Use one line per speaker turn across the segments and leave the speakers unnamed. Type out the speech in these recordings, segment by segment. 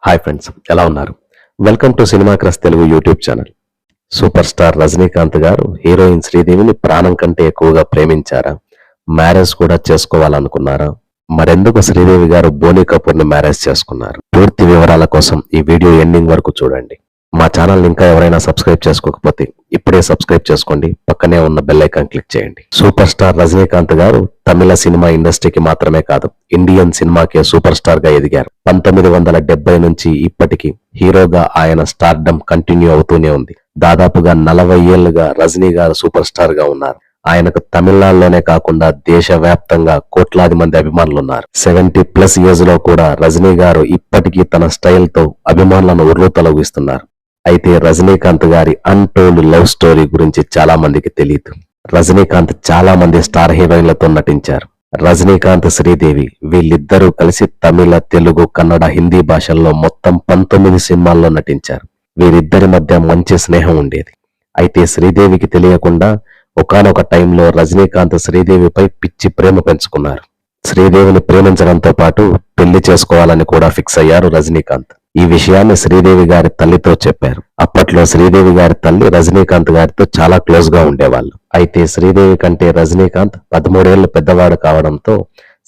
Hi friends, ఎలా ఉన్నారు? Welcome to cinema crush Telugu YouTube channel. Super star Rajinikanth గారు heroine శ్రీదేవిని ప్రాణం కంటే ఎక్కువగా ప్రేమించారా? మ్యారేజ్ కూడా చేసుకోవాలనుకున్నారా? మరెందుకు శ్రీదేవి గారు బోనీ కపూర్ని మ్యారేజ్ చేసుకున్నారు? పూర్తి వివరాల కోసం ఈ వీడియో ఎండింగ్ వరకు చూడండి. మా ఛానల్ ఇంకా ఎవరైనా సబ్స్క్రైబ్ చేసుకోకపోతే ఇప్పుడే సబ్స్క్రైబ్ చేసుకోండి. పక్కనే ఉన్న బెల్ ఐకాన్ క్లిక్ చేయండి. సూపర్ స్టార్ రజనీకాంత్ గారు తమిళ సినిమా ఇండస్ట్రీకి మాత్రమే కాదు, ఇండియన్ సినిమాకే సూపర్ స్టార్ గా ఎదిగారు. 1970 నుంచి ఇప్పటికీ హీరోగా ఆయన స్టార్డమ్ కంటిన్యూ అవుతూనే ఉంది. దాదాపుగా 40 ఏళ్లుగా రజనీ గారు సూపర్ స్టార్ గా ఉన్నారు. ఆయనకు తమిళనాడులోనే కాకుండా దేశవ్యాప్తంగా కోట్లాది మంది అభిమానులున్నారు. 70+ ఏజ్ లో కూడా రజనీ గారు ఇప్పటికీ తన స్టైల్ తో అభిమానులను ఉర్రూతలూగిస్తున్నారు. అయితే రజనీకాంత్ గారి అన్టోల్డ్ లవ్ స్టోరీ గురించి చాలా మందికి తెలియదు. రజనీకాంత్ చాలా మంది స్టార్ హీరోయిన్లతో నటించారు. రజనీకాంత్, శ్రీదేవి వీళ్ళిద్దరూ కలిసి తమిళ, తెలుగు, కన్నడ, హిందీ భాషల్లో మొత్తం 19 సినిమాల్లో నటించారు. వీరిద్దరి మధ్య మంచి స్నేహం ఉండేది. అయితే శ్రీదేవికి తెలియకుండా ఒకానొక టైంలో రజనీకాంత్ శ్రీదేవిపై పిచ్చి ప్రేమ పెంచుకున్నారు. శ్రీదేవిని ప్రేమించడంతో పాటు పెళ్లి చేసుకోవాలని కూడా ఫిక్స్ అయ్యారు రజనీకాంత్. ఈ విషయాన్ని శ్రీదేవి గారి తల్లితో చెప్పారు. అప్పట్లో శ్రీదేవి గారి తల్లి రజనీకాంత్ గారితో చాలా క్లోజ్ గా ఉండేవాళ్ళు. అయితే శ్రీదేవి కంటే రజనీకాంత్ 13 ఏళ్లు పెద్దవాడు కావడంతో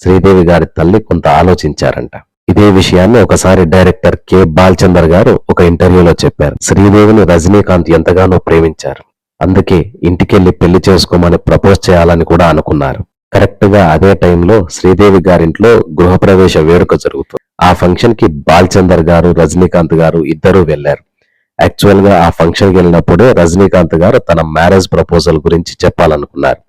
శ్రీదేవి గారి తల్లి కొంత ఆలోచించారంట. ఇదే విషయాన్ని ఒకసారి డైరెక్టర్ కె బాలచందర్ గారు ఒక ఇంటర్వ్యూలో చెప్పారు. శ్రీదేవిని రజనీకాంత్ ఎంతగానో ప్రేమించారు. అందుకే ఇంటికెళ్లి పెళ్లి చేసుకోమని ప్రపోజ్ చేయాలని కూడా అనుకున్నారు. కరెక్ట్ గా అదే టైంలో శ్రీదేవి గారింట్లో గృహప్రవేశ వేడుక జరుగుతుంది. ఆ ఫంక్షన్ కి బాలచందర్ గారు, రజనీకాంత్ గారు ఇద్దరూ వెళ్లారు. యాక్చువల్ గా ఆ ఫంక్షన్ కి వెళ్ళినప్పుడే రజనీకాంత్ గారు తన మ్యారేజ్ ప్రపోజల్ గురించి చెప్పాలనుకున్నారు.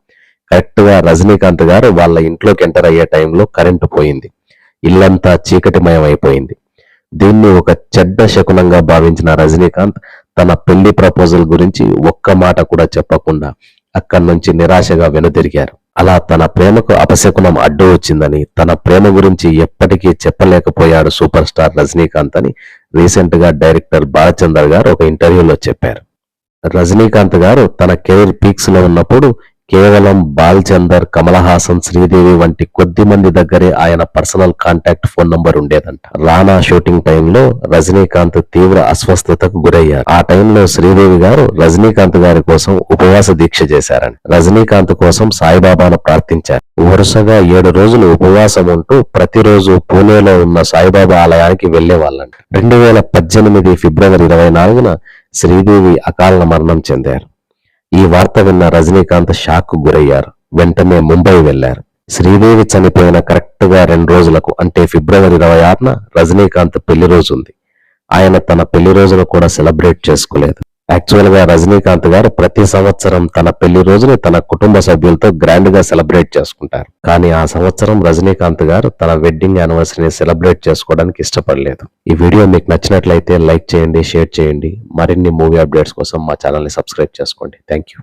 కరెక్ట్ గా రజనీకాంత్ గారు వాళ్ళ ఇంట్లోకి ఎంటర్ అయ్యే టైంలో కరెంటు పోయింది. ఇల్లంతా చీకటిమయం అయిపోయింది. దీన్ని ఒక చెడ్డ శకునంగా భావించిన రజనీకాంత్ తన పెళ్లి ప్రపోజల్ గురించి ఒక్క మాట కూడా చెప్పకుండా అక్కడి నుంచి నిరాశగా వెనుదిరిగారు. అలా తన ప్రేమకు అపశకునం అడ్డు వచ్చిందని, తన ప్రేమ గురించి ఎప్పటికీ చెప్పలేకపోయాడు సూపర్ స్టార్ రజనీకాంత్ అని రీసెంట్ గా డైరెక్టర్ బాలచందర్ గారు ఒక ఇంటర్వ్యూలో చెప్పారు. రజనీకాంత్ గారు తన కెరీర్ పీక్స్ లో ఉన్నప్పుడు కేవలం బాలచందర్, కమల్ హాసన్, శ్రీదేవి వంటి కొద్ది మంది దగ్గరే ఆయన పర్సనల్ కాంటాక్ట్ ఫోన్ నంబర్ ఉండేదంట. రానా షూటింగ్ టైంలో రజనీకాంత్ తీవ్ర అస్వస్థతకు గురయ్యారు. ఆ టైంలో శ్రీదేవి గారు రజనీకాంత్ గారి కోసం ఉపవాస దీక్ష చేశారని, రజనీకాంత్ కోసం సాయిబాబాను ప్రార్థించారు. వరుసగా 7 రోజులు ఉపవాసం ఉంటూ ప్రతిరోజు పూణేలో ఉన్న సాయిబాబా ఆలయానికి వెళ్లేవాళ్ళంట. 2018 ఫిబ్రవరి 24న శ్రీదేవి అకాల మరణం చెందారు. ఈ వార్త విన్న రజనీకాంత్ షాక్ కు గురయ్యారు. వెంటనే ముంబై వెళ్లారు. శ్రీదేవి చనిపోయిన కరెక్ట్ గా 2 రోజులకు అంటే ఫిబ్రవరి 26న రజనీకాంత్ పెళ్లి రోజు ఉంది. ఆయన తన పెళ్లి రోజును కూడా సెలబ్రేట్ చేసుకోలేదు. యాక్చువల్ గా రజనీకాంత్ గారు ప్రతి సంవత్సరం తన పెళ్లి రోజుని తన కుటుంబ సభ్యులతో గ్రాండ్ గా సెలబ్రేట్ చేసుకుంటారు. కానీ ఆ సంవత్సరం రజనీకాంత్ గారు తన వెడ్డింగ్ యానివర్సరీని సెలబ్రేట్ చేసుకోవడానికి ఇష్టపడలేదు. ఈ వీడియో మీకు నచ్చినట్లయితే లైక్ చేయండి, షేర్ చేయండి. మరిన్ని మూవీ అప్డేట్స్ కోసం మా ఛానల్ ని సబ్స్క్రైబ్ చేసుకోండి. Thank you.